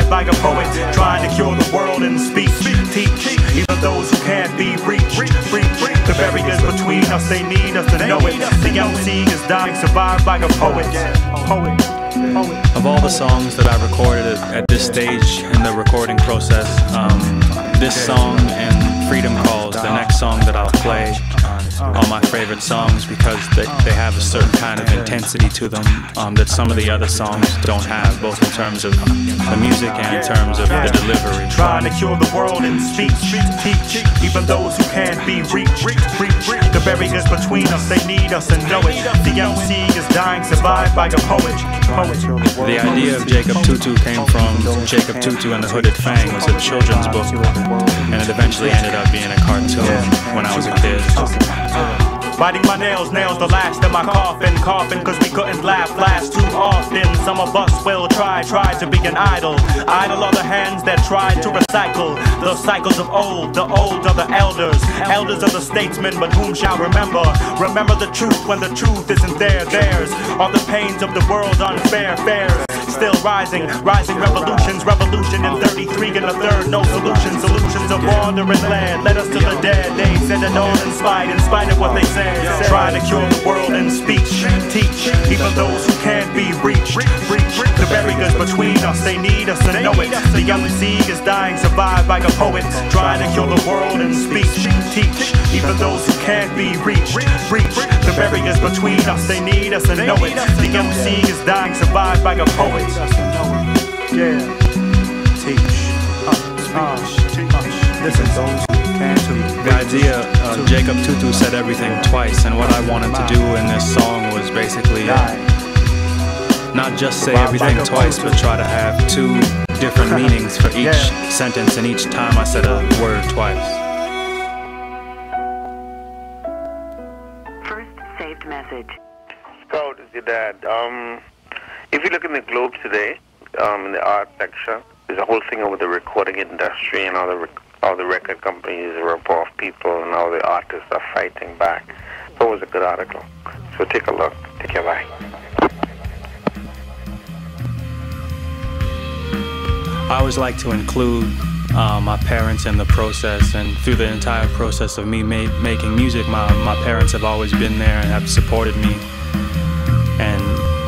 survived by a poet, trying to cure the world in speech. Teach even those who can't be reached. The barriers between us, they need us to know it. The young seed is dying, survived by a poet. Of all the songs that I recorded at this stage in the recording process, this song and Freedom Calls, the next song that I'll play, are my favorite songs because they have a certain kind of intensity to them that some of the other songs don't have, both in terms of the music and in terms of the delivery. Trying to cure the world in speech. Teach even those who can't be reached. The barriers between us, they need us and know it. The young seed is dying, survived by a poet. The idea of Jacob Tutu came from Jacob Tutu and the Hooded Fang. It was a children's book, and it eventually ended up being a cartoon when I was a kid. Biting my nails the last in my coffin, cause we couldn't laugh too often. Some of us will try to be an idol are the hands that tried to recycle the cycles of old, the old are the elders of the statesmen, but whom shall remember the truth when the truth isn't there. Theirs are the pains of the world, unfair fares. Still rising revolution in 33 and a third, no solutions of wandering land, led us to the dead. They said it all in spite of what they said. Trying to cure the world in speech. Teach even those who can't be reached. The barriers between us, they need us to know it. The young seed is dying, survived by a poet. Trying to cure the world in speech. Teach even those who can't be reached. The barriers between us, they need us to know it. The young seed is dying, survived by a poet. Yeah. Teach. Listen, those who can't be. The idea, Jacob Tutu said everything twice, and what I wanted to do in this song was basically not just say everything twice, but try to have two different meanings for each sentence, and each time I said a word twice. First saved message. Scout is your dad. If you look in the Globe today, in the art section, there's a whole thing over the recording industry and all the record companies rip off people and all the artists are fighting back. So it was a good article. So take a look. Take care, bye. I always like to include my parents in the process, and through the entire process of me making music, my parents have always been there and have supported me. And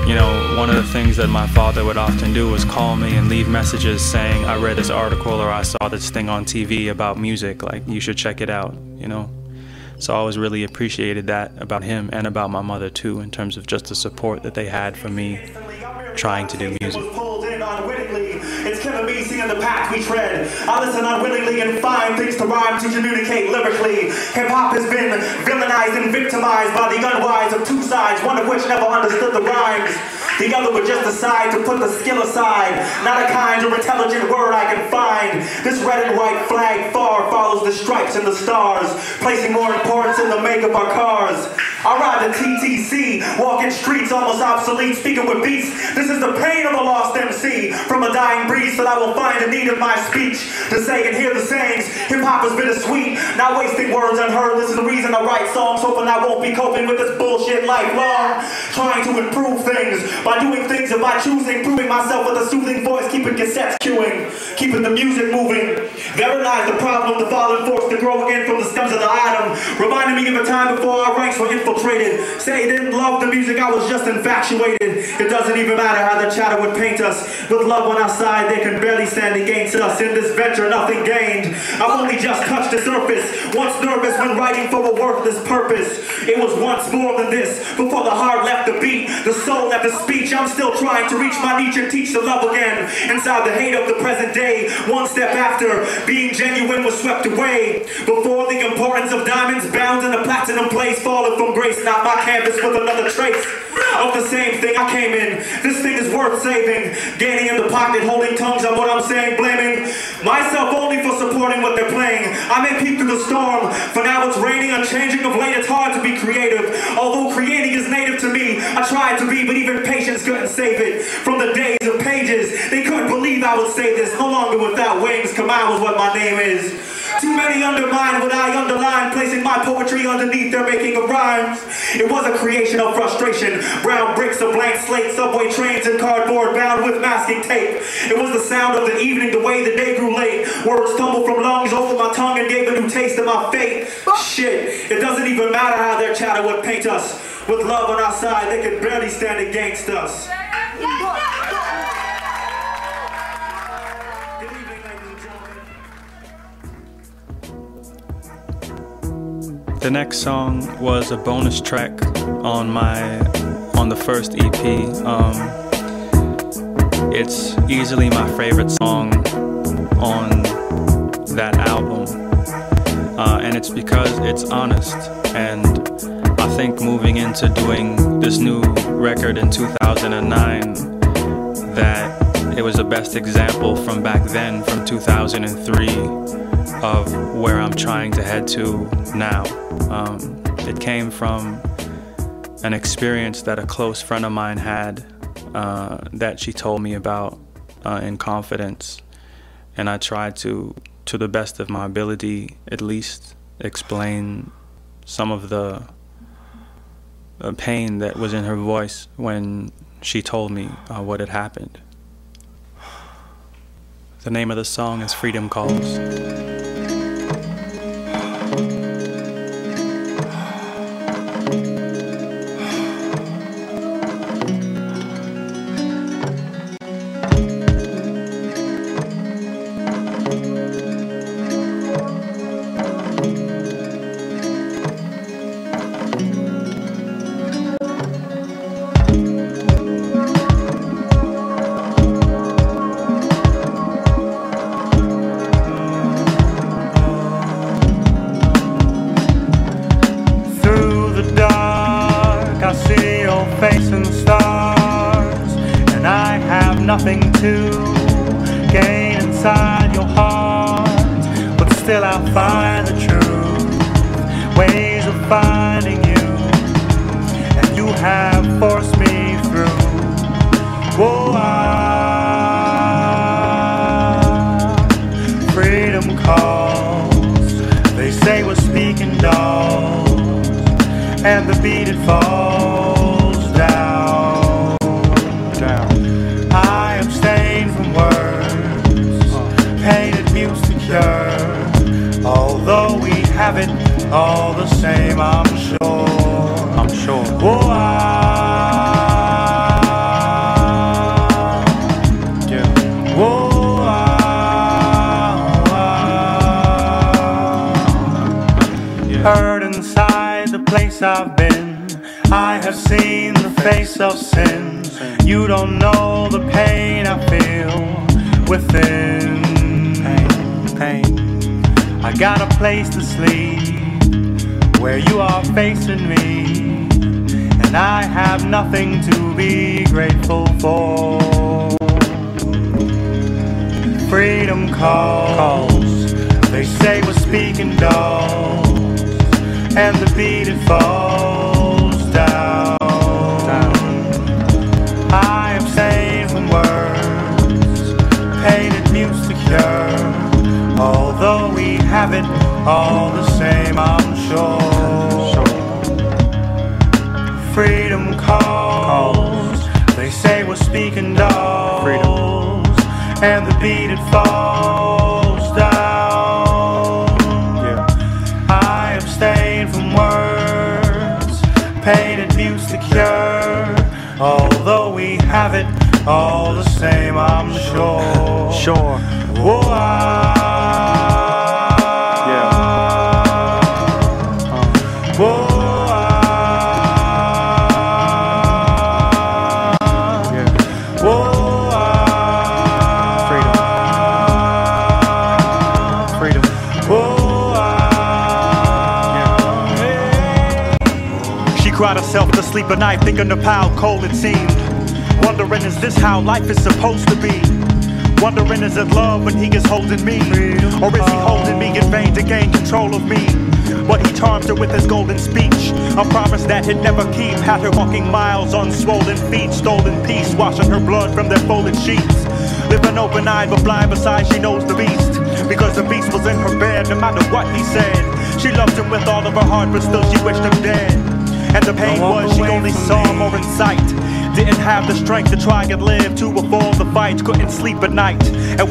you know, one of the things that my father would often do was call me and leave messages saying, I read this article or I saw this thing on TV about music, like you should check it out, you know. So I always really appreciated that about him and about my mother too, in terms of just the support that they had for me trying to do music. It's killing me seeing the path we tread. I listen unwillingly and find things to rhyme, to communicate lyrically. Hip-hop has been villainized and victimized by the unwise of two sides, one of which never understood the rhymes. The other would just decide to put the skill aside. Not a kind or intelligent word I can find. This red and white flag far follows the stripes and the stars, placing more importance in the make of our cars. I ride the TTC, walking streets almost obsolete, speaking with beats. This is the pain of a lost MC, from a dying breeze that I will find in need of my speech. To say and hear the sayings, hip-hop is bittersweet, not wasting words unheard. This is the reason I write songs, hoping I won't be coping with this bullshit lifelong. Trying to improve things by doing things and by choosing, proving myself with a soothing voice, keeping cassettes queuing, keeping the music moving. Veronize the problem, the fallen force to grow again from the stems of the atom, reminding me of a time before our ranks were infiltrated. Say they didn't love the music, I was just infatuated. It doesn't even matter how the chatter would paint us. With love on our side, they can barely stand against us. In this venture, nothing gained. I've only just touched the surface. Once nervous when writing for a worthless purpose. It was once more than this. Before the heart left the beat, the soul left the speech. I'm still trying to reach my niche and teach to love again. Inside the hate of the present day, one step after being genuine was swept away. Before the importance of diamonds bound in a platinum place, falling from grace, not my canvas with another trace of the same thing I came in. This thing is worth saving. Gaining in the pocket, holding tongues on what I'm saying, blaming myself only for supporting what they're playing. I may peek through the storm, for now it's raining, unchanging of late. It's hard to be creative. Although creating is native to me, I tried to be, but even patience couldn't save it. From the days of pages, they couldn't believe I would say this. No longer without wings, Kamau is what my name is. Too many undermine what I underline, placing my poetry underneath their making of rhymes. It was a creation of frustration. Brown bricks, a blank slate, subway trains, and cardboard bound with masking tape. It was the sound of the evening, the way the day grew late. Words tumbled from lungs over my tongue and gave a new taste of my fate. Shit, it doesn't even matter how their chatter would paint us. With love on our side, they could barely stand against us. Good evening, ladies and gentlemen. The next song was a bonus track on the first EP. It's easily my favorite song on that album, and it's because it's honest. And I think moving into doing this new record in 2009, that it was the best example from back then, from 2003, of where I'm trying to head to now. It came from an experience that a close friend of mine had, that she told me about in confidence, and I tried to the best of my ability, at least explain some of the pain that was in her voice when she told me what had happened. The name of the song is Freedom Calls. Facing the stars, and I have nothing to gain inside your heart, but still I'll find the truth, ways of finding you, and you have forced me through. Whoa, freedom calls. They say we're speaking dolls, and the beat it falls down. I abstain from words, painted muse to cure. Although we have it all the same, I'm sure. Oh, hurt inside the place I've been. I have seen the face of sin. You don't know the pain I feel within. Pain. I got a place to sleep where you are facing me, and I have nothing to be grateful for. Freedom calls. They say we're speaking dolls, and the beat it falls down. I abstain from words, painted muse to cure. Although we have it all the same, I'm sure. Freedom calls. They say we're speaking dolls, and the beat it falls down. I abstain from words, painted muse to cure. Although we have it all the same, I'm sure. Whoa, cried herself to sleep at night, thinking of how cold it seemed. Wondering, is this how life is supposed to be? Wondering, is it love when he is holding me? Or is he holding me in vain to gain control of me? But he charms her with his golden speech, a promise that he'd never keep. Had her walking miles on swollen feet, stolen peace, washing her blood from their folded sheets. Living open-eyed but blind beside, she knows the beast. Because the beast was in her bed, no matter what he said. She loved him with all of her heart, but still she wished him dead. And the pain was she only saw more in sight. Didn't have the strength to try and live to before the fight. Couldn't sleep at night. And